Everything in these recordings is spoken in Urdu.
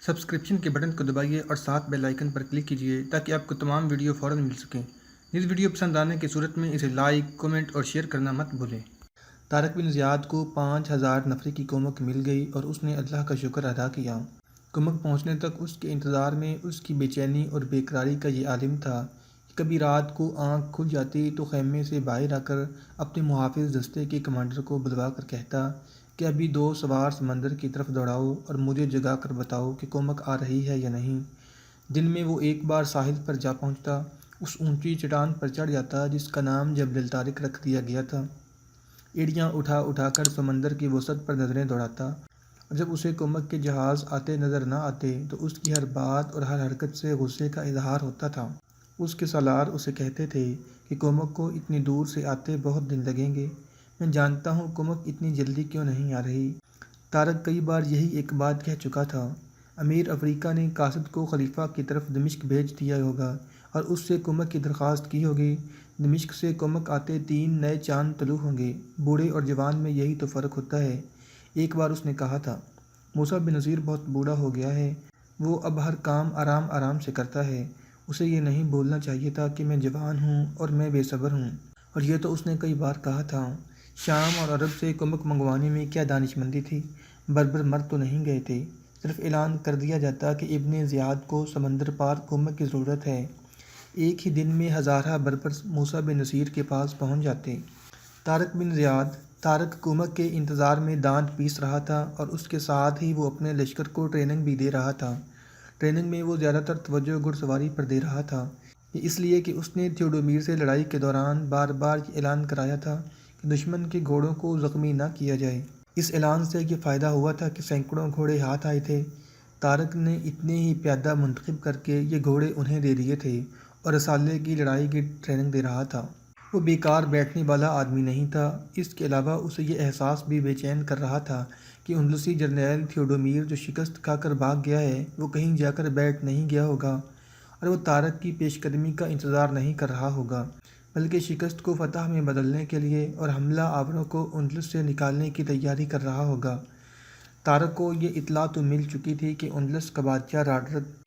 سبسکرپشن کے بٹن کو دبائیے اور ساتھ بیل آئیکن پر کلک کیجیے تاکہ آپ کو تمام ویڈیو فوراً مل سکیں۔ اس ویڈیو پسند آنے کی صورت میں اسے لائک، کمنٹ اور شیئر کرنا مت بھولیں۔ طارق بن زیاد کو 5000 نفری کی کمک مل گئی اور اس نے اللہ کا شکر ادا کیا۔ کمک پہنچنے تک اس کے انتظار میں اس کی بے چینی اور بے قراری کا یہ عالم تھا کہ کبھی رات کو آنکھ کھل جاتی تو خیمے سے باہر آ کر اپنے محافظ دستے کے کمانڈر کو بلوا کر کہتا کہ ابھی 2 سوار سمندر کی طرف دوڑاؤ اور مجھے جگا کر بتاؤ کہ کمک آ رہی ہے یا نہیں۔ دن میں وہ ایک بار ساحل پر جا پہنچتا، اس اونچی چٹان پر چڑھ جاتا جس کا نام جبل طارق رکھ دیا گیا تھا، ایڑیاں اٹھا اٹھا کر سمندر کی وسعت پر نظریں دوڑاتا، اور جب اسے کمک کے جہاز آتے نظر نہ آتے تو اس کی ہر بات اور ہر حرکت سے غصے کا اظہار ہوتا تھا۔ اس کے سالار اسے کہتے تھے کہ کمک کو اتنی دور سے آتے بہت دن لگیں گے، میں جانتا ہوں کمک اتنی جلدی کیوں نہیں آ رہی۔ طارق کئی بار یہی ایک بات کہہ چکا تھا۔ امیر افریقہ نے قاصد کو خلیفہ کی طرف دمشق بھیج دیا ہوگا اور اس سے کمک کی درخواست کی ہوگی۔ دمشق سے کمک آتے 3 نئے چاند طلوع ہوں گے۔ بوڑھے اور جوان میں یہی تو فرق ہوتا ہے۔ ایک بار اس نے کہا تھا، موسیٰ بن نصیر بہت بوڑھا ہو گیا ہے، وہ اب ہر کام آرام آرام سے کرتا ہے، اسے یہ نہیں بولنا چاہیے تھا کہ میں جوان ہوں اور میں بے صبر ہوں، اور یہ تو اس نے کئی بار کہا تھا۔ شام اور عرب سے کمک منگوانے میں کیا دانش مندی تھی، بربر مر تو نہیں گئے تھے، صرف اعلان کر دیا جاتا کہ ابن زیاد کو سمندر پار کمک کی ضرورت ہے، ایک ہی دن میں ہزارہ بربر موسیٰ بن نصیر کے پاس پہنچ جاتے۔ طارق بن زیاد طارق کمک کے انتظار میں دانت پیس رہا تھا اور اس کے ساتھ ہی وہ اپنے لشکر کو ٹریننگ بھی دے رہا تھا۔ ٹریننگ میں وہ زیادہ تر توجہ گھڑ سواری پر دے رہا تھا، یہ اس لیے کہ اس نے تھیوڈومیر سے لڑائی کے دوران بار بار یہ اعلان کرایا تھا کہ دشمن کے گھوڑوں کو زخمی نہ کیا جائے۔ اس اعلان سے یہ فائدہ ہوا تھا کہ سینکڑوں گھوڑے ہاتھ آئے تھے۔ طارق نے اتنے ہی پیادہ منتخب کر کے یہ گھوڑے انہیں دے دیے تھے اور رسالے کی لڑائی کی ٹریننگ دے رہا تھا۔ وہ بیکار بیٹھنے والا آدمی نہیں تھا، اس کے علاوہ اسے یہ احساس بھی بے چین کر رہا تھا کہ اندلسی جرنیل تھیوڈومیر جو شکست کھا کر بھاگ گیا ہے وہ کہیں جا کر بیٹھ نہیں گیا ہوگا اور وہ طارق کی پیش قدمی کا انتظار نہیں کر رہا ہوگا، بلکہ شکست کو فتح میں بدلنے کے لیے اور حملہ آوروں کو اندلس سے نکالنے کی تیاری کر رہا ہوگا۔ طارق کو یہ اطلاع تو مل چکی تھی کہ اندلس کا بادشاہ راڈرک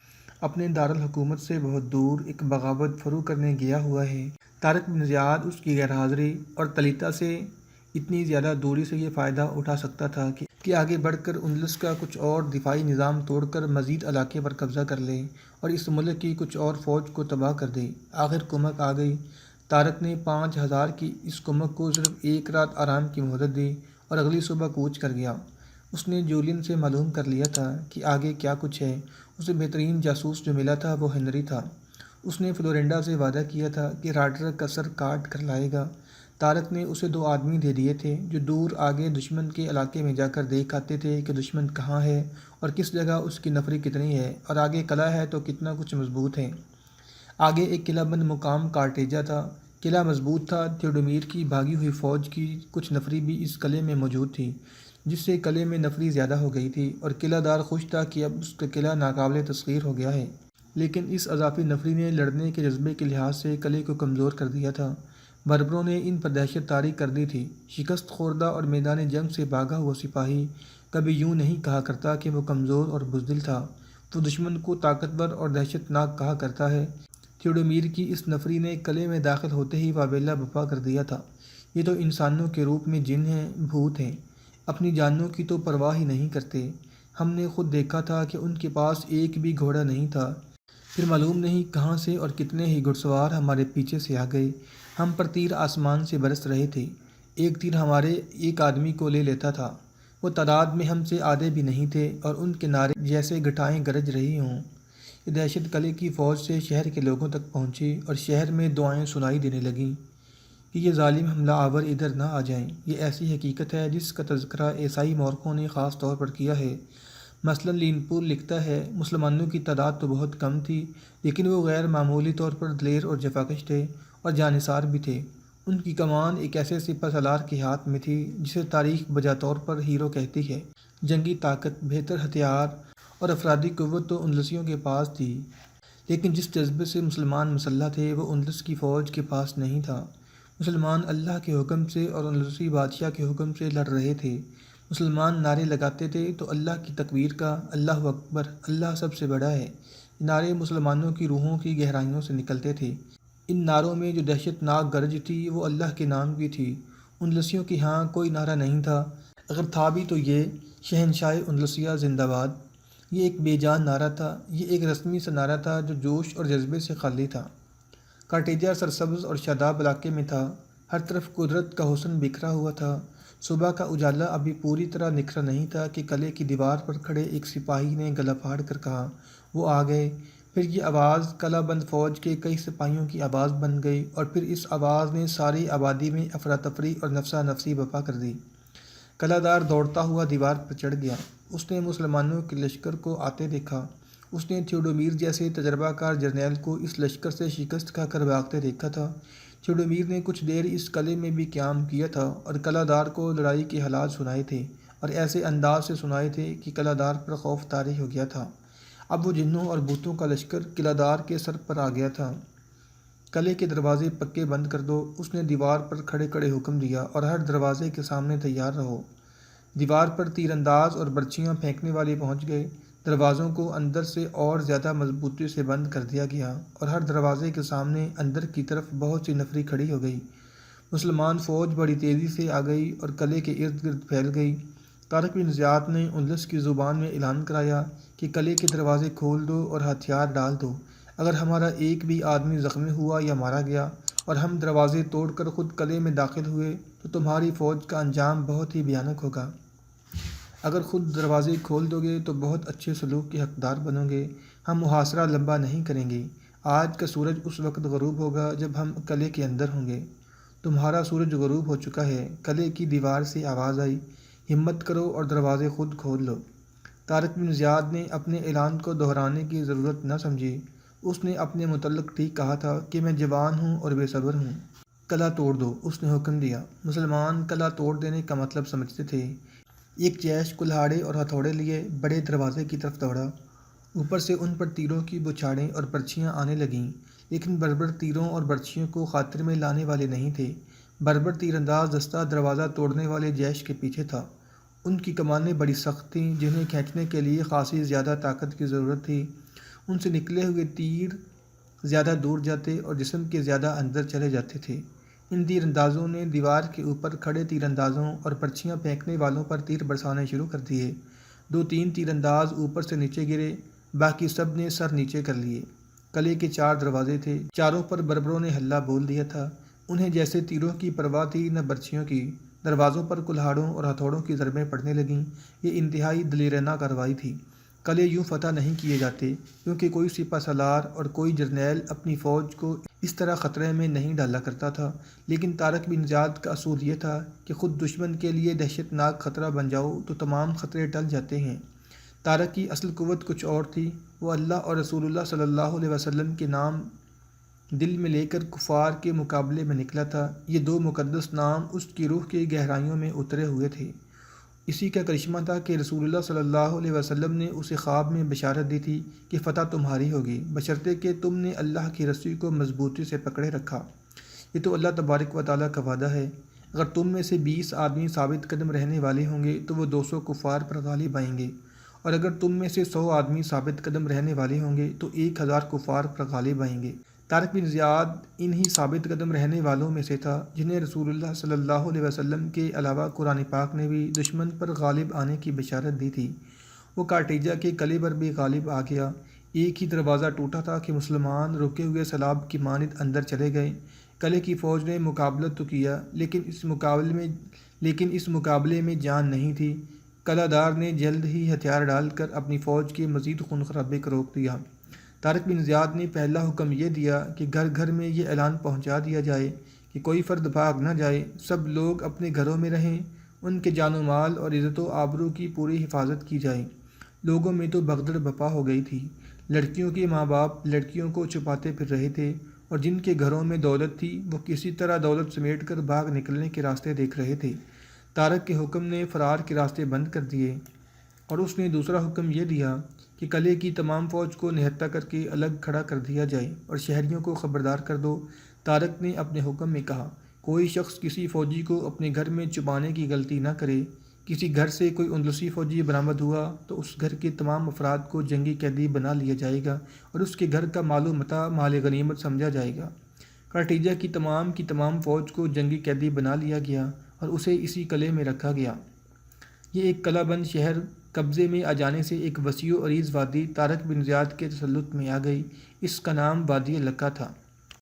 اپنے دارالحکومت سے بہت دور ایک بغاوت شروع کرنے گیا ہوا ہے۔ طارق بن زیاد اس کی غیر حاضری اور طلیطہ سے اتنی زیادہ دوری سے یہ فائدہ اٹھا سکتا تھا کہ آگے بڑھ کر اندلس کا کچھ اور دفاعی نظام توڑ کر مزید علاقے پر قبضہ کر لے اور اس ملک کی کچھ اور فوج کو تباہ کر دے۔ آخر کمک آ گئی۔ طارق نے 5000 کی اس کمک کو صرف ایک رات آرام کی مہلت دی اور اگلی صبح کوچ کر گیا۔ اس نے جولین سے معلوم کر لیا تھا کہ آگے کیا کچھ ہے۔ اسے بہترین جاسوس جو ملا تھا وہ ہنری تھا۔ اس نے فلورینڈا سے وعدہ کیا تھا کہ راڈرک کا سر کاٹ کر لائے گا۔ طارق نے اسے 2 آدمی دے دیے تھے جو دور آگے دشمن کے علاقے میں جا کر دیکھ آتے تھے کہ دشمن کہاں ہے اور کس جگہ اس کی نفری کتنی ہے اور آگے قلعہ ہے تو کتنا کچھ مضبوط ہے۔ آگے ایک قلعہ بند مقام کارٹیجا تھا۔ قلعہ مضبوط تھا۔ تھیوڈومیر کی بھاگی ہوئی فوج کی کچھ نفری بھی اس قلعے میں موجود تھی، جس سے قلعے میں نفری زیادہ ہو گئی تھی اور قلعہ دار خوش تھا کہ اب اس کا قلعہ ناقابل تسخیر ہو گیا ہے۔ لیکن اس اضافی نفری نے لڑنے کے جذبے کے لحاظ سے قلعے کو کمزور کر دیا تھا۔ بربروں نے ان پر دہشت طاری کر دی تھی۔ شکست خوردہ اور میدان جنگ سے بھاگا ہوا سپاہی کبھی یوں نہیں کہا کرتا کہ وہ کمزور اور بزدل تھا، وہ دشمن کو طاقتور اور دہشت ناک کہا کرتا ہے۔ تھیوڈومیر کی اس نفری نے قلعے میں داخل ہوتے ہی واویلا بپا کر دیا تھا، یہ تو انسانوں کے روپ میں جن ہیں، بھوت ہیں، اپنی جانوں کی تو پرواہ ہی نہیں کرتے۔ ہم نے خود دیکھا تھا کہ ان کے پاس ایک بھی گھوڑا نہیں تھا، پھر معلوم نہیں کہاں سے اور کتنے ہی گھڑسوار ہمارے پیچھے سے آ گئے۔ ہم پر تیر آسمان سے برس رہے تھے، ایک تیر ہمارے ایک آدمی کو لے لیتا تھا، وہ تعداد میں ہم سے آدھے بھی نہیں تھے اور ان کے نعرے جیسے گھٹائیں گرج رہی ہوں۔ یہ دہشت قلعے کی فوج سے شہر کے لوگوں تک پہنچی اور شہر میں دعائیں سنائی دینے لگیں کہ یہ ظالم حملہ آور ادھر نہ آ جائیں۔ یہ ایسی حقیقت ہے جس کا تذکرہ عیسائی مورخوں نے خاص طور پر کیا ہے۔ مثلاً لین پول لکھتا ہے، مسلمانوں کی تعداد تو بہت کم تھی لیکن وہ غیر معمولی طور پر دلیر اور جفاکش تھے اور جانثار بھی تھے۔ ان کی کمان ایک ایسے سپہ سالار کے ہاتھ میں تھی جسے تاریخ بجا طور پر ہیرو کہتی ہے۔ جنگی طاقت، بہتر ہتھیار اور افرادی قوت تو اندلسیوں کے پاس تھی، لیکن جس جذبے سے مسلمان مسلح تھے وہ اندلس کی فوج کے پاس نہیں تھا۔ مسلمان اللہ کے حکم سے اور اندلسی بادشاہ کے حکم سے لڑ رہے تھے۔ مسلمان نعرے لگاتے تھے تو اللہ کی تکبیر کا، اللہ اکبر، اللہ سب سے بڑا ہے، یہ نعرے مسلمانوں کی روحوں کی گہرائیوں سے نکلتے تھے۔ ان نعروں میں جو دہشت ناک گرج تھی وہ اللہ کے نام کی تھی۔ اندلسیوں کے ہاں کوئی نعرہ نہیں تھا، اگر تھا بھی تو یہ شہنشاہ اندلسیہ زندہ باد۔ یہ ایک بے جان نعرہ تھا، یہ ایک رسمی سا نعرہ تھا جو جوش اور جذبے سے خالی تھا۔ کارٹیجا سرسبز اور شاداب علاقے میں تھا، ہر طرف قدرت کا حسن بکھرا ہوا تھا۔ صبح کا اجالا ابھی پوری طرح نکھرا نہیں تھا کہ قلعے کی دیوار پر کھڑے ایک سپاہی نے گلا پھاڑ کر کہا، وہ آ گئے۔ پھر یہ آواز قلعہ بند فوج کے کئی سپاہیوں کی آواز بن گئی، اور پھر اس آواز نے ساری آبادی میں افراتفری اور نفسا نفسی برپا کر دی۔ قلعہ دار دوڑتا ہوا دیوار پر چڑھ گیا، اس نے مسلمانوں کے لشکر کو آتے دیکھا۔ اس نے تھیوڈومیر جیسے تجربہ کار جرنیل کو اس لشکر سے شکست کھا کر بھاگتے دیکھا تھا۔ تھیوڈومیر نے کچھ دیر اس قلعے میں بھی قیام کیا تھا اور قلعہ دار کو لڑائی کے حالات سنائے تھے، اور ایسے انداز سے سنائے تھے کہ قلعہ دار پر خوف طاری ہو گیا تھا۔ اب وہ جنوں اور بھوتوں کا لشکر قلعہ دار کے سر پر آ گیا تھا۔ قلعے کے دروازے پکے بند کر دو، اس نے دیوار پر کھڑے کھڑے حکم دیا، اور ہر دروازے کے سامنے تیار رہو۔ دیوار پر تیر انداز اور برچیاں پھینکنے والے پہنچ گئے، دروازوں کو اندر سے اور زیادہ مضبوطی سے بند کر دیا گیا، اور ہر دروازے کے سامنے اندر کی طرف بہت سی نفری کھڑی ہو گئی۔ مسلمان فوج بڑی تیزی سے آ گئی اور قلعے کے ارد گرد پھیل گئی۔ طارق بن زیاد نے اندلس کی زبان میں اعلان کرایا کہ قلعے کے دروازے کھول دو اور ہتھیار ڈال دو، اگر ہمارا ایک بھی آدمی زخمی ہوا یا مارا گیا اور ہم دروازے توڑ کر خود قلعے میں داخل ہوئے تو تمہاری فوج کا انجام بہت ہی بھیانک ہوگا۔ اگر خود دروازے کھول دو گے تو بہت اچھے سلوک کے حقدار بنو گے، ہم محاصرہ لمبا نہیں کریں گے۔ آج کا سورج اس وقت غروب ہوگا جب ہم قلعے کے اندر ہوں گے۔ تمہارا سورج غروب ہو چکا ہے، قلعے کی دیوار سے آواز آئی، ہمت کرو اور دروازے خود کھول لو۔ طارق بن زیاد نے اپنے اعلان کو دہرانے کی ضرورت نہ سمجھی، اس نے اپنے متعلق ٹھیک کہا تھا کہ میں جوان ہوں اور بے صبر ہوں۔ قلعہ توڑ دو، اس نے حکم دیا۔ مسلمان قلعہ توڑ دینے کا مطلب سمجھتے تھے۔ ایک جیش کلہاڑے اور ہتھوڑے لیے بڑے دروازے کی طرف دوڑا، اوپر سے ان پر تیروں کی بوچھاڑیں اور برچیاں آنے لگیں، لیکن بربر تیروں اور برچیوں کو خاطر میں لانے والے نہیں تھے۔ بربر تیر انداز دستہ دروازہ توڑنے والے جیش کے پیچھے تھا، ان کی کمانیں بڑی سخت تھیں جنہیں کھینچنے کے لیے خاصی زیادہ طاقت کی ضرورت تھی۔ ان سے نکلے ہوئے تیر زیادہ دور جاتے اور جسم کے زیادہ اندر چلے جاتے تھے۔ ان تیر اندازوں نے دیوار کے اوپر کھڑے تیر اندازوں اور پرچیاں پھینکنے والوں پر تیر برسانے شروع کر دیے۔ دو تین تیر انداز اوپر سے نیچے گرے، باقی سب نے سر نیچے کر لیے۔ قلعے کے 4 دروازے تھے، چاروں پر بربروں نے ہلہ بول دیا تھا، انہیں جیسے تیروں کی پرواہ تھی نہ برچیوں کی۔ دروازوں پر کلہاڑوں اور ہتھوڑوں کی ضربیں پڑنے لگیں، یہ انتہائی دلیرانہ کارروائی تھی۔ قلعے یوں فتح نہیں کیے جاتے، کیونکہ کوئی سپہ سالار اور کوئی جرنیل اپنی فوج کو اس طرح خطرے میں نہیں ڈالا کرتا تھا، لیکن طارق بن زیاد کا اصول یہ تھا کہ خود دشمن کے لیے دہشت ناک خطرہ بن جاؤ تو تمام خطرے ٹل جاتے ہیں۔ طارق کی اصل قوت کچھ اور تھی، وہ اللہ اور رسول اللہ صلی اللہ علیہ وسلم کے نام دل میں لے کر کفار کے مقابلے میں نکلا تھا۔ یہ 2 مقدس نام اس کی روح کی گہرائیوں میں اترے ہوئے تھے۔ اسی کا کرشمہ تھا کہ رسول اللہ صلی اللہ علیہ وسلم نے اسے خواب میں بشارت دی تھی کہ فتح تمہاری ہوگی، بشرطے کہ تم نے اللہ کی رسی کو مضبوطی سے پکڑے رکھا۔ یہ تو اللہ تبارک و تعالیٰ کا وعدہ ہے، اگر تم میں سے 20 آدمی ثابت قدم رہنے والے ہوں گے تو وہ 200 کفار پر غالب آئیں گے، اور اگر تم میں سے 100 آدمی ثابت قدم رہنے والے ہوں گے تو 1000 کفار پر غالب آئیں گے۔ طارق بن زیاد انہی ثابت قدم رہنے والوں میں سے تھا جنہیں رسول اللہ صلی اللہ علیہ وسلم کے علاوہ قرآن پاک نے بھی دشمن پر غالب آنے کی بشارت دی تھی۔ وہ کارٹیجا کے قلعے پر بھی غالب آ گیا۔ ایک ہی دروازہ ٹوٹا تھا کہ مسلمان رکے ہوئے سیلاب کی مانند اندر چلے گئے۔ قلعے کی فوج نے مقابلہ تو کیا، لیکن اس مقابلے میں جان نہیں تھی۔ قلعہ دار نے جلد ہی ہتھیار ڈال کر اپنی فوج کے مزید خون خرابے کو روک دیا۔ طارق بن زیاد نے پہلا حکم یہ دیا کہ گھر گھر میں یہ اعلان پہنچا دیا جائے کہ کوئی فرد بھاگ نہ جائے، سب لوگ اپنے گھروں میں رہیں، ان کے جان و مال اور عزت و آبرو کی پوری حفاظت کی جائے۔ لوگوں میں تو بھگدڑ بپا ہو گئی تھی، لڑکیوں کے ماں باپ لڑکیوں کو چھپاتے پھر رہے تھے، اور جن کے گھروں میں دولت تھی وہ کسی طرح دولت سمیٹ کر بھاگ نکلنے کے راستے دیکھ رہے تھے۔ طارق کے حکم نے فرار کے راستے بند کر دیے، اور اس نے دوسرا حکم یہ دیا کہ قلعے کی تمام فوج کو نہتہ کر کے الگ کھڑا کر دیا جائے اور شہریوں کو خبردار کر دو۔ طارق نے اپنے حکم میں کہا، کوئی شخص کسی فوجی کو اپنے گھر میں چھپانے کی غلطی نہ کرے، کسی گھر سے کوئی اندلسی فوجی برآمد ہوا تو اس گھر کے تمام افراد کو جنگی قیدی بنا لیا جائے گا اور اس کے گھر کا مال و متاع مال غنیمت سمجھا جائے گا۔ کارٹیجا کی تمام فوج کو جنگی قیدی بنا لیا گیا اور اسے اسی قلعے میں رکھا گیا۔ یہ ایک قلعہ بند شہر قبضے میں آ جانے سے ایک وسیع و عریض وادی طارق بن زیاد کے تسلط میں آ گئی۔ اس کا نام وادی لقا تھا۔